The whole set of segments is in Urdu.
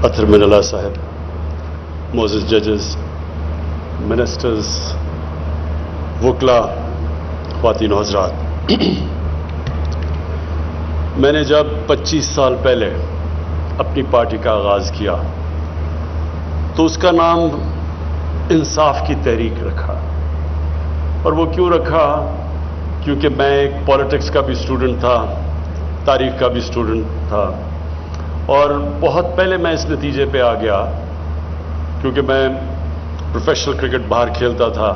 اطہر من اللہ صاحب, موزز ججز, منسٹرز, وکلا, خواتین و حضرات, میں نے جب 25 سال پہلے اپنی پارٹی کا آغاز کیا تو اس کا نام انصاف کی تحریک رکھا. اور وہ کیوں رکھا؟ کیونکہ میں ایک پولیٹکس کا بھی اسٹوڈنٹ تھا, تاریخ کا بھی اسٹوڈنٹ تھا, اور بہت پہلے میں اس نتیجے پہ آ گیا کیونکہ میں پروفیشنل کرکٹ باہر کھیلتا تھا,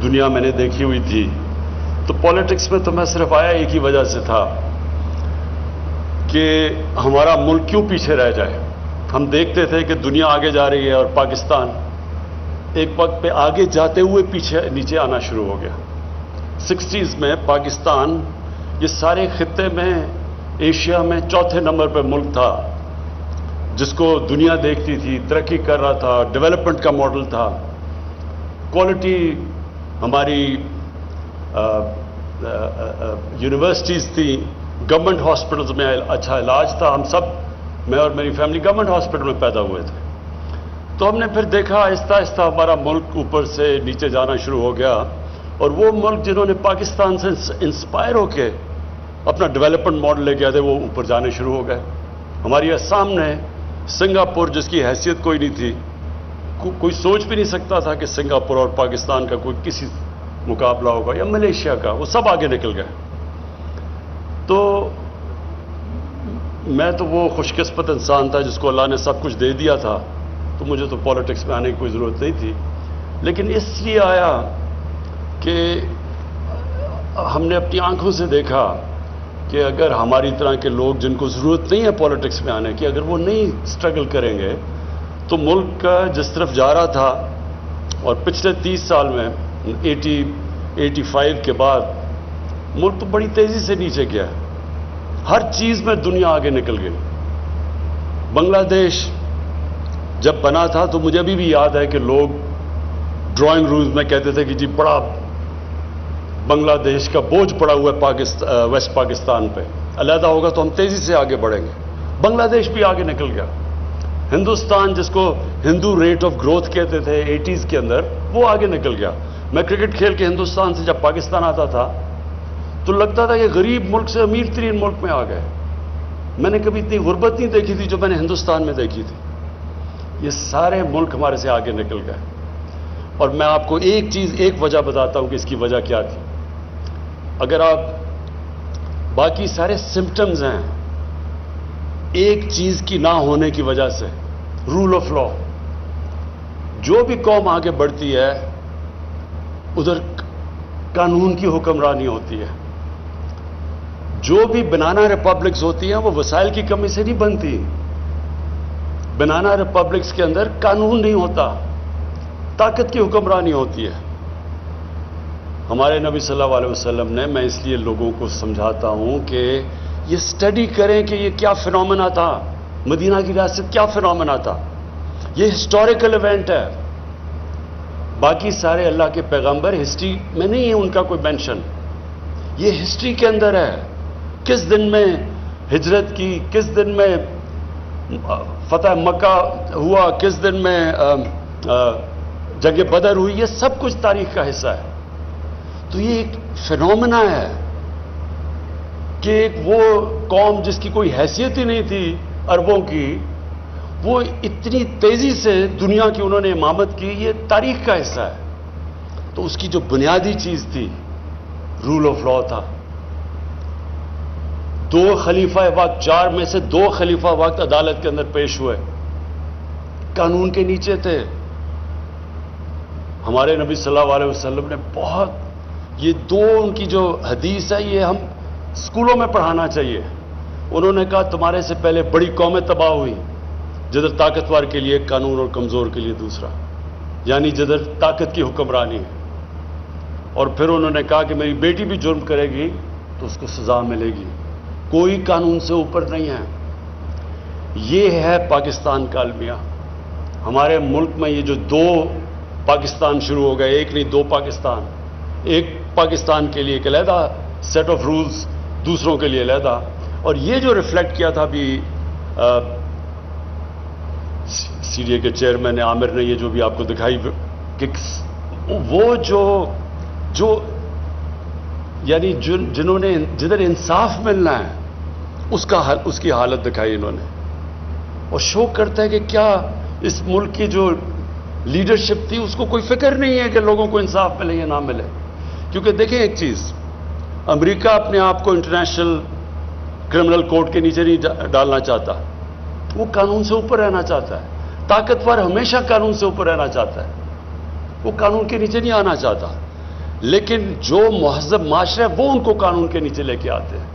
دنیا میں نے دیکھی ہوئی تھی. تو پولیٹکس میں تو میں صرف آیا ایک ہی وجہ سے تھا کہ ہمارا ملک کیوں پیچھے رہ جائے. ہم دیکھتے تھے کہ دنیا آگے جا رہی ہے اور پاکستان ایک وقت پہ آگے جاتے ہوئے پیچھے نیچے آنا شروع ہو گیا. 60s میں پاکستان یہ سارے خطے میں ایشیا میں چوتھے نمبر پہ ملک تھا جس کو دنیا دیکھتی تھی, ترقی کر رہا تھا, ڈیولپمنٹ کا ماڈل تھا, کوالٹی ہماری یونیورسٹیز تھیں, گورنمنٹ ہاسپٹلز میں اچھا علاج تھا. ہم سب, میں اور میری فیملی گورنمنٹ ہاسپٹل میں پیدا ہوئے تھے. تو ہم نے پھر دیکھا آہستہ آہستہ ہمارا ملک اوپر سے نیچے جانا شروع ہو گیا, اور وہ ملک جنہوں نے پاکستان سے انسپائر ہو کے اپنا ڈیولپمنٹ ماڈل لے کے آئے تھے وہ اوپر جانے شروع ہو گئے. ہماری سامنے سنگاپور جس کی حیثیت کوئی نہیں تھی, کوئی سوچ بھی نہیں سکتا تھا کہ سنگاپور اور پاکستان کا کوئی کسی مقابلہ ہوگا, یا ملیشیا کا, وہ سب آگے نکل گئے. تو میں تو وہ خوش قسمت انسان تھا جس کو اللہ نے سب کچھ دے دیا تھا, تو مجھے تو پولیٹکس میں آنے کی کوئی ضرورت نہیں تھی. لیکن اس لیے آیا کہ ہم نے اپنی آنکھوں سے دیکھا کہ اگر ہماری طرح کے لوگ جن کو ضرورت نہیں ہے پولیٹکس میں آنے کی, اگر وہ نہیں سٹرگل کریں گے تو ملک کا جس طرف جا رہا تھا, اور پچھلے 30 سال میں 85 کے بعد ملک تو بڑی تیزی سے نیچے گیا. ہر چیز میں دنیا آگے نکل گئی. بنگلہ دیش جب بنا تھا تو مجھے ابھی بھی یاد ہے کہ لوگ ڈرائنگ رومز میں کہتے تھے کہ جی بڑا بنگلہ دیش کا بوجھ پڑا ہوا ہے ویسٹ پاکستان پہ, علیحدہ ہوگا تو ہم تیزی سے آگے بڑھیں گے. بنگلہ دیش بھی آگے نکل گیا. ہندوستان جس کو ہندو ریٹ آف گروتھ کہتے تھے 80s کے اندر, وہ آگے نکل گیا. میں کرکٹ کھیل کے ہندوستان سے جب پاکستان آتا تھا تو لگتا تھا کہ غریب ملک سے امیر ترین ملک میں آ گئے. میں نے کبھی اتنی غربت نہیں دیکھی تھی جو میں نے ہندوستان میں دیکھی تھی. یہ سارے ملک ہمارے سے آگے نکل گئے. اور میں آپ کو ایک چیز, ایک وجہ بتاتا ہوں کہ اس کی وجہ کیا تھی. اگر آپ باقی سارے سمپٹمز ہیں ایک چیز کی نہ ہونے کی وجہ سے, رول آف لا. جو بھی قوم آگے بڑھتی ہے ادھر قانون کی حکمرانی ہوتی ہے. جو بھی بنانا ریپبلکس ہوتی ہیں وہ وسائل کی کمی سے نہیں بنتی. بنانا ریپبلکس کے اندر قانون نہیں ہوتا, طاقت کی حکمرانی ہوتی ہے. ہمارے نبی صلی اللہ علیہ وسلم نے, میں اس لیے لوگوں کو سمجھاتا ہوں کہ یہ سٹڈی کریں کہ یہ کیا فینومینا تھا, مدینہ کی ریاست کیا فینومینا تھا. یہ ہسٹوریکل ایونٹ ہے. باقی سارے اللہ کے پیغمبر ہسٹری میں نہیں ہے ان کا کوئی مینشن, یہ ہسٹری کے اندر ہے. کس دن میں ہجرت کی, کس دن میں فتح مکہ ہوا, کس دن میں جنگ بدر ہوئی, یہ سب کچھ تاریخ کا حصہ ہے. تو یہ ایک فینومینا ہے کہ ایک وہ قوم جس کی کوئی حیثیت ہی نہیں تھی عربوں کی, وہ اتنی تیزی سے دنیا کی انہوں نے امامت کی, یہ تاریخ کا حصہ ہے. تو اس کی جو بنیادی چیز تھی رول آف لا تھا. 2 خلیفہ وقت, 4 میں سے 2 خلیفہ وقت عدالت کے اندر پیش ہوئے, قانون کے نیچے تھے. ہمارے نبی صلی اللہ علیہ وسلم نے بہت, یہ 2 ان کی جو حدیث ہے یہ ہم اسکولوں میں پڑھانا چاہیے. انہوں نے کہا تمہارے سے پہلے بڑی قومیں تباہ ہوئی جدھر طاقتور کے لیے قانون اور کمزور کے لیے دوسرا, یعنی جدھر طاقت کی حکمرانی ہے. اور پھر انہوں نے کہا کہ میری بیٹی بھی جرم کرے گی تو اس کو سزا ملے گی, کوئی قانون سے اوپر نہیں ہے. یہ ہے پاکستان کا المیہ. ہمارے ملک میں یہ جو 2 پاکستان شروع ہو گئے, ایک نہیں 2 پاکستان, ایک پاکستان کے لیے ایک علیحدہ سیٹ آف رولز, دوسروں کے لیے علیحدہ. اور یہ جو ریفلیکٹ کیا تھا ابھی سی ڈی اے کے چیئرمین عامر نے یہ جو بھی آپ کو دکھائی کہ وہ جو یعنی جنہوں نے جدھر انصاف ملنا ہے اس کی حالت دکھائی انہوں نے، اور شو کرتا ہے کہ کیا اس ملک کی جو لیڈرشپ تھی اس کو کوئی فکر نہیں ہے کہ لوگوں کو انصاف ملے یا نہ ملے. کیونکہ دیکھیں ایک چیز، امریکہ اپنے آپ کو انٹرنیشنل کرمنل کورٹ کے نیچے نہیں ڈالنا چاہتا، وہ قانون سے اوپر رہنا چاہتا ہے. طاقتور ہمیشہ قانون سے اوپر رہنا چاہتا ہے، وہ قانون کے نیچے نہیں آنا چاہتا. لیکن جو مہذب معاشرہ ہے وہ ان کو قانون کے نیچے لے کے آتے ہیں.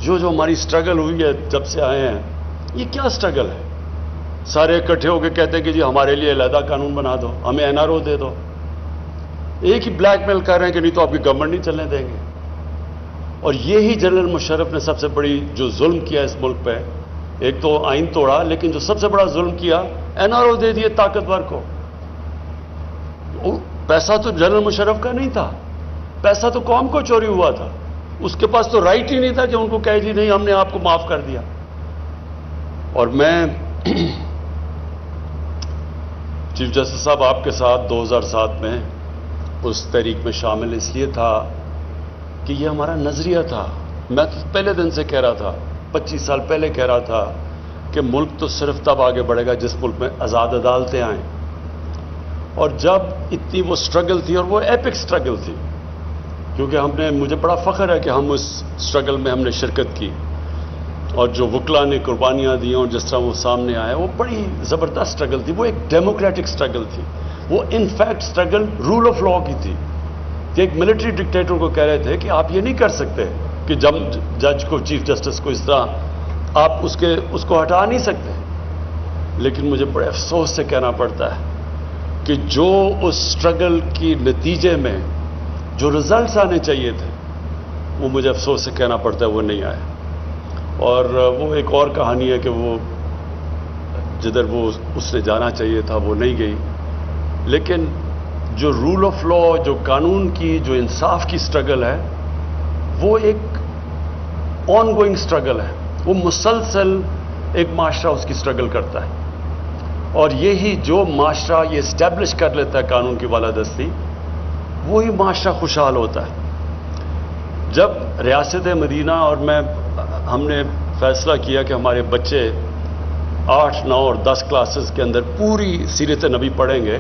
جو ہماری اسٹرگل ہوئی ہے جب سے آئے ہیں، یہ کیا اسٹرگل ہے؟ سارے اکٹھے ہو کے کہتے ہیں کہ جی ہمارے لیے علیحدہ قانون بنا دو، ہمیں این آر او دے دو. ایک ہی بلیک میل کر رہے ہیں کہ نہیں تو آپ کی گورنمنٹ نہیں چلنے دیں گے. اور یہی جنرل مشرف نے سب سے بڑی جو ظلم کیا اس ملک پہ، ایک تو آئین توڑا، لیکن جو سب سے بڑا ظلم کیا، این آر او دے دیے طاقتور کو. پیسہ تو جنرل مشرف کا نہیں تھا، پیسہ تو قوم کو چوری ہوا تھا. اس کے پاس تو رائٹ ہی نہیں تھا کہ ان کو کہے جی نہیں ہم نے آپ کو معاف کر دیا. اور میں چیف جسٹس صاحب آپ کے ساتھ 2007 میں اس تحریک میں شامل اس لیے تھا کہ یہ ہمارا نظریہ تھا. میں تو پہلے دن سے کہہ رہا تھا، 25 سال پہلے کہہ رہا تھا کہ ملک تو صرف تب آگے بڑھے گا جس ملک میں آزاد عدالتیں آئیں. اور جب اتنی وہ سٹرگل تھی، اور وہ ایپک سٹرگل تھی، کیونکہ مجھے بڑا فخر ہے کہ ہم اس سٹرگل میں ہم نے شرکت کی، اور جو وکلا نے قربانیاں دی اور جس طرح وہ سامنے آئے، وہ بڑی زبردست سٹرگل تھی. وہ ایک ڈیموکریٹک سٹرگل تھی، وہ in fact struggle rule of law کی تھی. کہ ایک ملٹری ڈکٹیٹر کو کہہ رہے تھے کہ آپ یہ نہیں کر سکتے کہ جج کو، چیف جسٹس کو اس طرح آپ اس کو ہٹا نہیں سکتے. لیکن مجھے بڑے افسوس سے کہنا پڑتا ہے کہ جو اس سٹرگل کی نتیجے میں جو رزلٹس آنے چاہیے تھے، وہ مجھے افسوس سے کہنا پڑتا ہے وہ نہیں آئے. اور وہ ایک اور کہانی ہے کہ وہ جدھر وہ اس نے جانا چاہیے تھا وہ نہیں گئی. لیکن جو رول آف لا، جو قانون کی، جو انصاف کی سٹرگل ہے، وہ ایک آن گوئنگ سٹرگل ہے. وہ مسلسل ایک معاشرہ اس کی سٹرگل کرتا ہے. اور یہی جو معاشرہ یہ اسٹیبلش کر لیتا ہے قانون کی بالادستی، وہی معاشرہ خوشحال ہوتا ہے. جب ریاست مدینہ اور ہم نے فیصلہ کیا کہ ہمارے بچے 8، 9 اور 10 کلاسز کے اندر پوری سیرت نبی پڑھیں گے،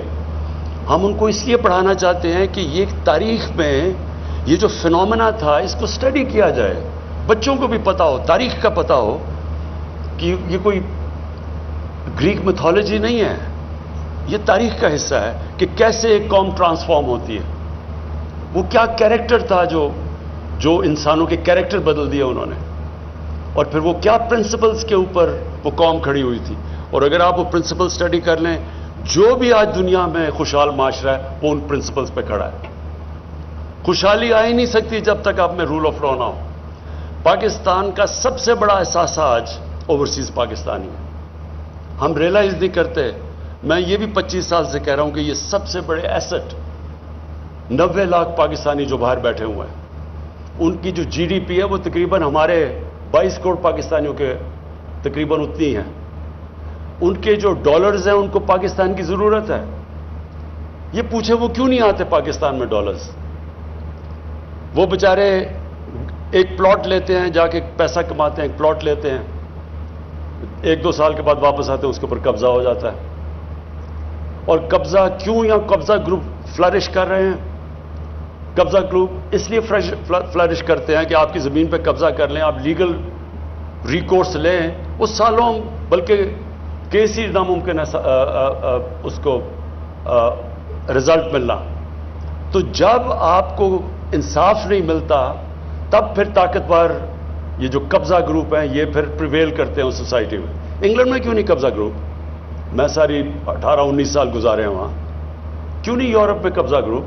ہم ان کو اس لیے پڑھانا چاہتے ہیں کہ یہ تاریخ میں یہ جو فینومینا تھا اس کو اسٹڈی کیا جائے، بچوں کو بھی پتا ہو، تاریخ کا پتا ہو کہ یہ کوئی گریک میتھولوجی نہیں ہے، یہ تاریخ کا حصہ ہے کہ کیسے ایک قوم ٹرانسفارم ہوتی ہے. وہ کیا کیریکٹر تھا جو انسانوں کے کیریکٹر بدل دیے انہوں نے، اور پھر وہ کیا پرنسپلز کے اوپر وہ قوم کھڑی ہوئی تھی. اور اگر آپ وہ پرنسپل اسٹڈی کر لیں، جو بھی آج دنیا میں خوشحال معاشرہ ہے وہ ان پرنسپلز پہ کھڑا ہے. خوشحالی آ ہی نہیں سکتی جب تک آپ میں رول آف لا نہ ہو. پاکستان کا سب سے بڑا اثاثہ آج اوورسیز پاکستانی ہے. ہم ریئلائز نہیں کرتے. میں یہ بھی 25 سال سے کہہ رہا ہوں کہ یہ سب سے بڑے ایسٹ 90 لاکھ پاکستانی جو باہر بیٹھے ہوئے ہیں، ان کی جو جی ڈی پی ہے وہ تقریباً ہمارے 22 کروڑ پاکستانیوں کے تقریباً اتنی ہیں. ان کے جو ڈالرز ہیں ان کو پاکستان کی ضرورت ہے. یہ پوچھے وہ کیوں نہیں آتے پاکستان میں ڈالرز؟ وہ بیچارے ایک پلاٹ لیتے ہیں، جا کے پیسہ کماتے ہیں، ایک پلاٹ لیتے ہیں، 1-2 سال کے بعد واپس آتے ہیں، اس کے اوپر قبضہ ہو جاتا ہے. اور قبضہ کیوں یا قبضہ گروپ فلرش کر رہے ہیں؟ قبضہ گروپ اس لیے فلرش کرتے ہیں کہ آپ کی زمین پہ قبضہ کر لیں، آپ لیگل ریکورس لیں، وہ سالوں بلکہ کیس ہی ناممکن ہے اس کو رزلٹ ملنا. تو جب آپ کو انصاف نہیں ملتا تب پھر طاقتور یہ جو قبضہ گروپ ہیں یہ پھر پریویل کرتے ہیں اس سوسائٹی میں. انگلینڈ میں کیوں نہیں قبضہ گروپ؟ میں ساری 18-19 سال گزارے ہیں وہاں. کیوں نہیں یورپ میں قبضہ گروپ؟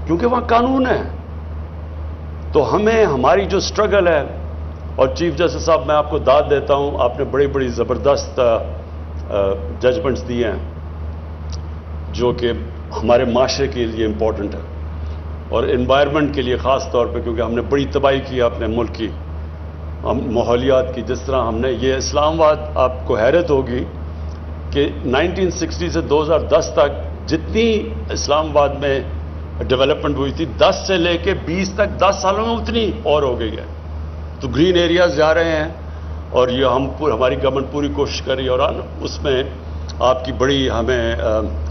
کیونکہ وہاں قانون ہے. تو ہمیں ہماری جو سٹرگل ہے، اور چیف جسٹس صاحب میں آپ کو داد دیتا ہوں، آپ نے بڑی بڑی زبردست ججمنٹس دیے ہیں جو کہ ہمارے معاشرے کے لیے امپورٹنٹ ہے، اور انوائرمنٹ کے لیے خاص طور پہ، کیونکہ ہم نے بڑی تباہی کی اپنے ملک کی، ہم ماحولیات کی. جس طرح ہم نے یہ اسلام آباد، آپ کو حیرت ہوگی کہ 1960 سے 2010 تک جتنی اسلام آباد میں ڈیولپمنٹ ہوئی تھی 10 سے لے کے 20 تک 10 سالوں میں اتنی اور ہو گئی ہے. تو گرین ایریاز جا رہے ہیں اور یہ ہماری گورنمنٹ پوری کوشش کر رہی ہے اور اس میں آپ کی بڑی ہمیں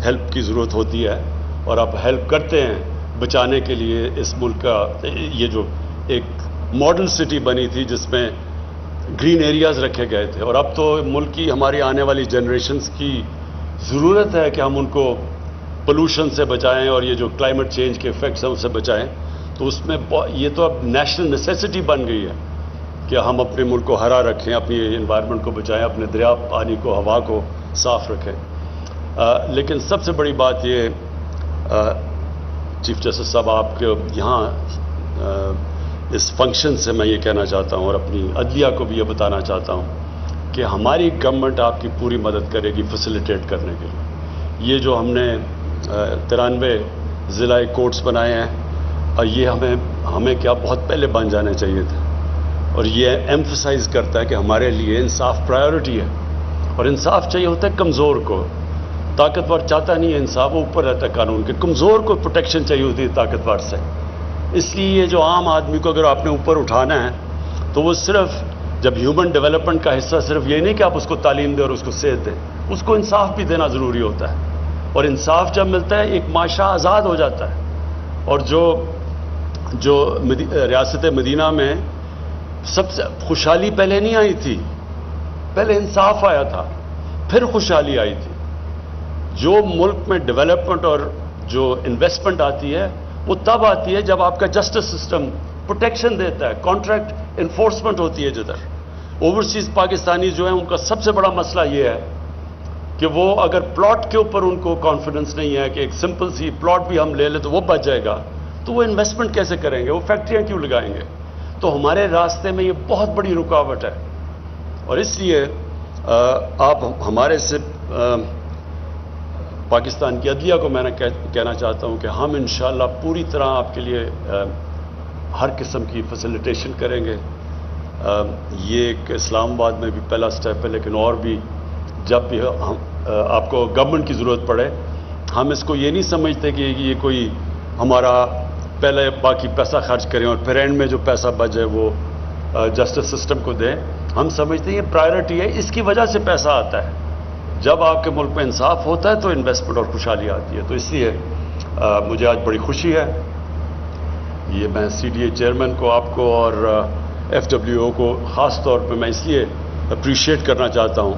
ہیلپ کی ضرورت ہوتی ہے اور آپ ہیلپ کرتے ہیں بچانے کے لیے اس ملک کا. یہ جو ایک ماڈل سٹی بنی تھی جس میں گرین ایریاز رکھے گئے تھے اور اب تو ملک کی ہماری آنے والی جنریشنز کی ضرورت ہے کہ ہم ان کو پولوشن سے بچائیں اور یہ جو کلائمیٹ چینج کے افیکٹس ہیں اس سے بچائیں. تو اس میں یہ تو اب نیشنل نیسیسٹی بن گئی ہے کہ ہم اپنے ملک کو ہرا رکھیں, اپنی انوائرمنٹ کو بچائیں, اپنے دریا پانی کو ہوا کو صاف رکھیں. لیکن سب سے بڑی بات یہ چیف جسٹس صاحب آپ کے یہاں اس فنکشن سے میں یہ کہنا چاہتا ہوں اور اپنی عدلیہ کو بھی یہ بتانا چاہتا ہوں کہ ہماری گورنمنٹ آپ کی پوری مدد کرے گی فیسیلیٹیٹ کرنے کے لیے. یہ جو ہم نے 93 ضلع کورٹس بنائے ہیں اور یہ ہمیں کیا بہت پہلے بن جانے چاہیے تھے اور یہ ایمفسائز کرتا ہے کہ ہمارے لیے انصاف پرائیورٹی ہے اور انصاف چاہیے ہوتا ہے کمزور کو. طاقتور چاہتا نہیں ہے انصاف, وہ اوپر رہتا ہے قانون کے. کمزور کو پروٹیکشن چاہیے ہوتی ہے طاقتور سے. اس لیے یہ جو عام آدمی کو اگر آپ نے اوپر اٹھانا ہے تو وہ صرف جب ہیومن ڈیولپمنٹ کا حصہ صرف یہ نہیں کہ آپ اس کو تعلیم دیں اور اس کو صحت دیں, اس کو انصاف بھی دینا ضروری ہوتا ہے. اور انصاف جب ملتا ہے ایک معاشرہ آزاد ہو جاتا ہے. اور جو ریاست مدینہ میں سب سے خوشحالی پہلے نہیں آئی تھی, پہلے انصاف آیا تھا پھر خوشحالی آئی تھی. جو ملک میں ڈیولپمنٹ اور جو انویسٹمنٹ آتی ہے وہ تب آتی ہے جب آپ کا جسٹس سسٹم پروٹیکشن دیتا ہے, کانٹریکٹ انفورسمنٹ ہوتی ہے. جدھر اوورسیز پاکستانی جو ہیں ان کا سب سے بڑا مسئلہ یہ ہے کہ وہ اگر پلاٹ کے اوپر ان کو کانفیڈنس نہیں ہے کہ ایک سمپل سی پلاٹ بھی ہم لے لیں تو وہ بچ جائے گا, تو وہ انویسٹمنٹ کیسے کریں گے, وہ فیکٹریاں کیوں لگائیں گے. تو ہمارے راستے میں یہ بہت بڑی رکاوٹ ہے اور اس لیے آپ ہمارے سے پاکستان کی عدلیہ کو میں کہنا چاہتا ہوں کہ ہم انشاءاللہ پوری طرح آپ کے لیے ہر قسم کی فیسیلیٹیشن کریں گے. یہ ایک اسلام آباد میں بھی پہلا سٹیپ ہے, لیکن اور بھی جب بھی آپ کو گورنمنٹ کی ضرورت پڑے, ہم اس کو یہ نہیں سمجھتے کہ یہ کوئی ہمارا پہلے باقی پیسہ خرچ کریں اور پھر اینڈ میں جو پیسہ بچ جائے وہ جسٹس سسٹم کو دیں. ہم سمجھتے ہیں یہ پرائیورٹی ہے, اس کی وجہ سے پیسہ آتا ہے. جب آپ کے ملک میں انصاف ہوتا ہے تو انویسٹمنٹ اور خوشحالی آتی ہے. تو اس لیے مجھے آج بڑی خوشی ہے. یہ میں CDA چیئرمین کو, آپ کو اور FWO کو خاص طور پہ میں اس لیے اپریشیٹ کرنا چاہتا ہوں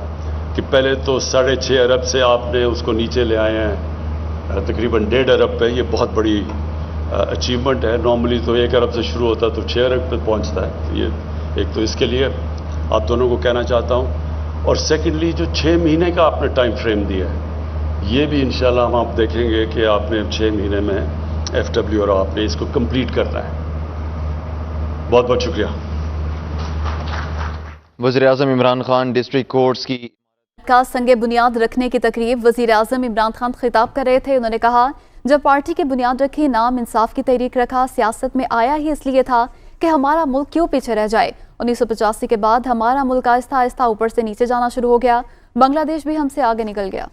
کہ پہلے تو 6.5 ارب سے آپ نے اس کو نیچے لے آئے ہیں تقریباً 1.5 ارب پہ. یہ بہت بڑی اچیومنٹ ہے. نارملی تو 1 ارب سے شروع ہوتا ہے تو 6 ارب پہ پہنچتا ہے. یہ ایک تو اس کے لیے آپ دونوں کو کہنا چاہتا ہوں. اور سیکنڈلی جو 6 مہینے کا آپ نے ٹائم فریم دیا ہے, یہ بھی انشاءاللہ ہم آپ دیکھیں گے کہ آپ نے 6 مہینے میں FW اور آپ نے اس کو کمپلیٹ کرنا ہے. بہت بہت شکریہ. وزیر اعظم عمران خان ڈسٹرکٹ کورٹس کی کا سنگ بنیاد رکھنے کی تقریب وزیر اعظم عمران خان خطاب کر رہے تھے. انہوں نے کہا جب پارٹی کی بنیاد رکھی, نام انصاف کی تحریک رکھا, سیاست میں آیا ہی اس لیے تھا کہ ہمارا ملک کیوں پیچھے رہ جائے. 1985 کے بعد ہمارا ملک آہستہ آہستہ اوپر سے نیچے جانا شروع ہو گیا. بنگلہ دیش بھی ہم سے آگے نکل گیا.